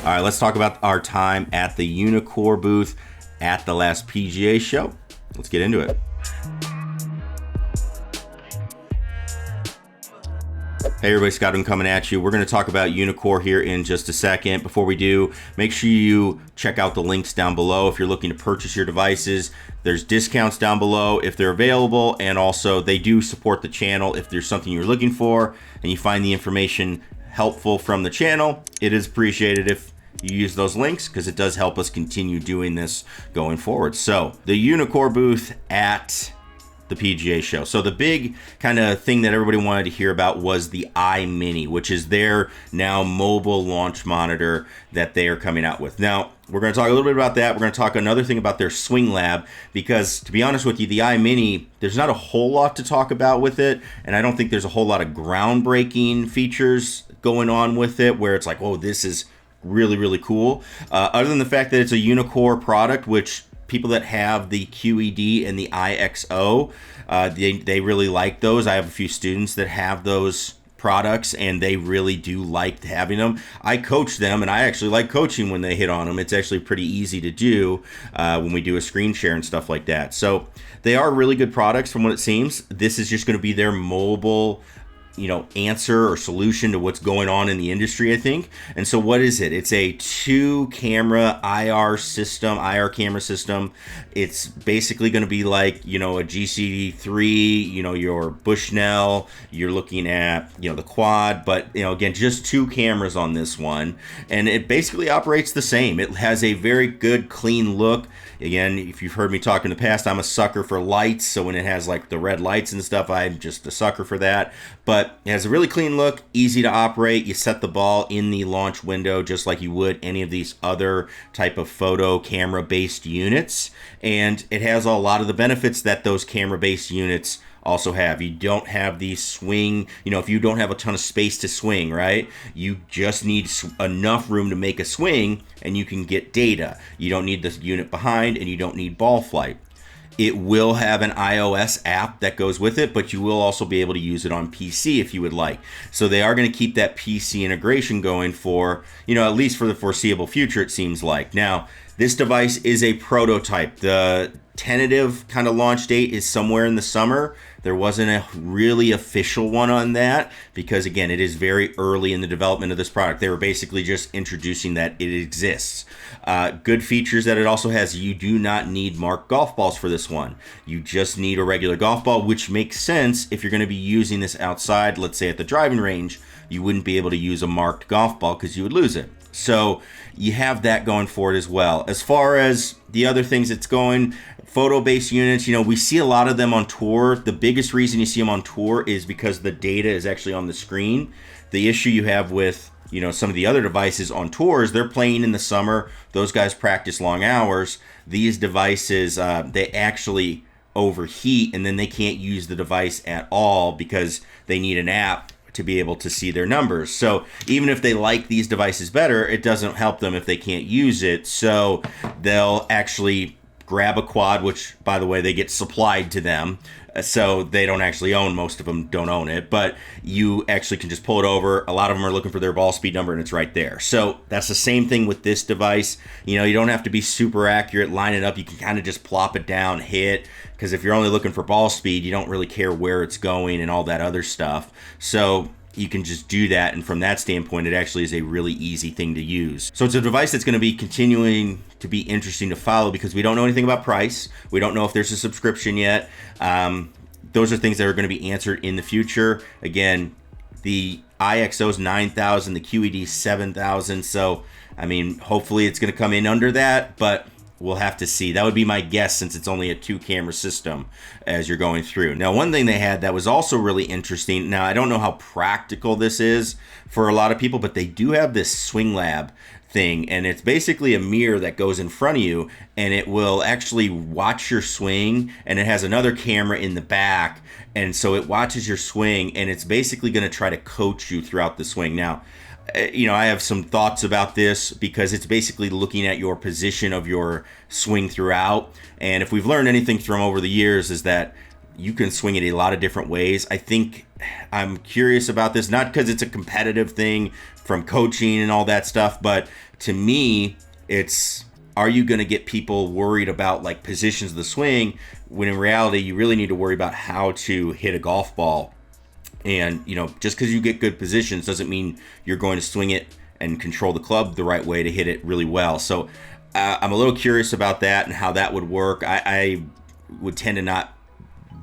All right, let's talk about our time at the Unicore booth at the last PGA show. Let's get into it. Hey everybody, Scott coming at you. We're going to talk about Unicore here in just a second. Before we do, make sure you check out the links down below if you're looking to purchase your devices. There's discounts down below if they're available, and also they do support the channel. If there's something you're looking for and you find the information helpful from the channel, it is appreciated if you use those links because it does help us continue doing this going forward. So the Unicore booth at the PGA show. So the big kind of thing that everybody wanted to hear about was the imini, which is their now mobile launch monitor that they are coming out with. Now, we're going to talk a little bit about that. We're going to talk another thing about their swing lab, because to be honest with you, the imini, there's not a whole lot to talk about with it, and I don't think there's a whole lot of groundbreaking features going on with it where it's like, oh, this is really, really cool. Other than the fact that it's a Unicore product, which people that have the QED and the IXO, they really like those. I have a few students that have those products and they really do like having them. I coach them and I actually like coaching when they hit on them. It's actually pretty easy to do when we do a screen share and stuff like that. So they are really good products from what it seems. This is just going to be their mobile answer or solution to what's going on in the industry, I think. And so what is it? It's a 2-camera IR camera system. It's basically going to be like, a GCD3, your Bushnell, you're looking at, the quad, but, again, just 2 cameras on this one. And it basically operates the same. It has a very good, clean look. Again, if you've heard me talk in the past, I'm a sucker for lights. So when it has like the red lights and stuff, I'm just a sucker for that. But it has a really clean look, easy to operate. You set the ball in the launch window just like you would any of these other type of photo camera-based units. And it has a lot of the benefits that those camera-based units also have. You don't have the swing, if you don't have a ton of space to swing, right? You just need enough room to make a swing and you can get data. You don't need the unit behind and you don't need ball flight. It will have an iOS app that goes with it, but you will also be able to use it on PC if you would like. So they are going to keep that PC integration going for, at least for the foreseeable future, it seems like. Now, this device is a prototype. The tentative kind of launch date is somewhere in the summer. There wasn't a really official one on that because, again, it is very early in the development of this product. They were basically just introducing that it exists. Good features that it also has. You do not need marked golf balls for this one. You just need a regular golf ball, which makes sense if you're going to be using this outside. Let's say at the driving range, you wouldn't be able to use a marked golf ball because you would lose it. So you have that going for it as well. As far as the other things it's going, photo-based units, we see a lot of them on tour. The biggest reason you see them on tour is because the data is actually on the screen. The issue you have with, some of the other devices on tours, they're playing in the summer. Those guys practice long hours. These devices, they actually overheat and then they can't use the device at all because they need an app to be able to see their numbers. So even if they like these devices better, it doesn't help them if they can't use it. So they'll actually grab a quad, which, by the way, they get supplied to them. So they don't actually own, most of them don't own it, but you actually can just pull it over. A lot of them are looking for their ball speed number and it's right there. So that's the same thing with this device. You don't have to be super accurate, line it up. You can kind of just plop it down, hit, because if you're only looking for ball speed, you don't really care where it's going and all that other stuff. So you can just do that, and from that standpoint, it actually is a really easy thing to use. So it's a device that's going to be continuing to be interesting to follow because we don't know anything about price. We don't know if there's a subscription yet. Those are things that are going to be answered in the future. Again, the IXO is $9,000, the QED is $7,000. So, hopefully it's going to come in under that, but we'll have to see. That would be my guess since it's only a 2-camera system as you're going through. Now, one thing they had that was also really interesting. Now, I don't know how practical this is for a lot of people, but they do have this Swing Lab thing, and it's basically a mirror that goes in front of you, and it will actually watch your swing, and it has another camera in the back, and so it watches your swing, and it's basically going to try to coach you throughout the swing. Now, I have some thoughts about this because it's basically looking at your position of your swing throughout. And if we've learned anything from over the years is that you can swing it a lot of different ways. I think I'm curious about this, not because it's a competitive thing from coaching and all that stuff, but to me, it's, are you going to get people worried about like positions of the swing, when in reality, you really need to worry about how to hit a golf ball. And, you know, just because you get good positions doesn't mean you're going to swing it and control the club the right way to hit it really well. So I'm a little curious about that and how that would work. I would tend to not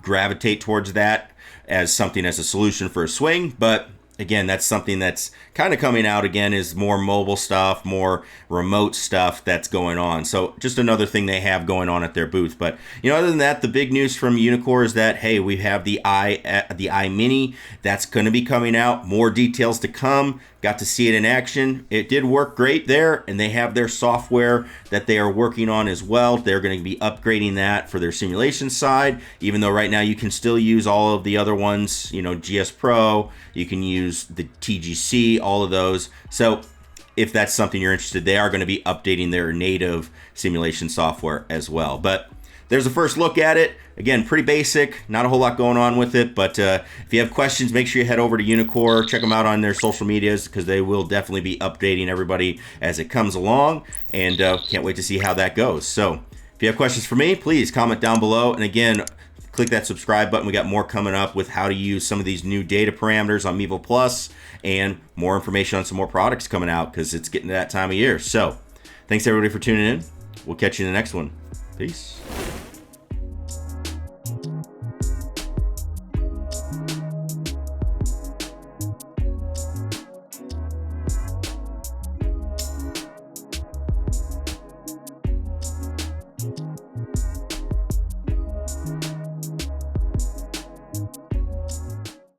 gravitate towards that as something as a solution for a swing, but again, that's something that's kind of coming out again, is more mobile stuff, more remote stuff that's going on. So just another thing they have going on at their booth. But, you know, other than that, the big news from Unicore is that, hey, we have the imini that's going to be coming out. More details to come. Got to see it in action. It did work great there, and they have their software that they are working on as well. They're going to be upgrading that for their simulation side, even though right now you can still use all of the other ones, you know, GS Pro, you can use the TGC, all of those. So if that's something you're interested, they are going to be updating their native simulation software as well. But there's a first look at it. Again, pretty basic, not a whole lot going on with it, but if you have questions, make sure you head over to Unicore, check them out on their social medias, because they will definitely be updating everybody as it comes along, and can't wait to see how that goes. So if you have questions for me, please comment down below, and again, click that subscribe button. We got more coming up with how to use some of these new data parameters on Mevo Plus, and more information on some more products coming out, because it's getting to that time of year. So thanks everybody for tuning in. We'll catch you in the next one. Peace.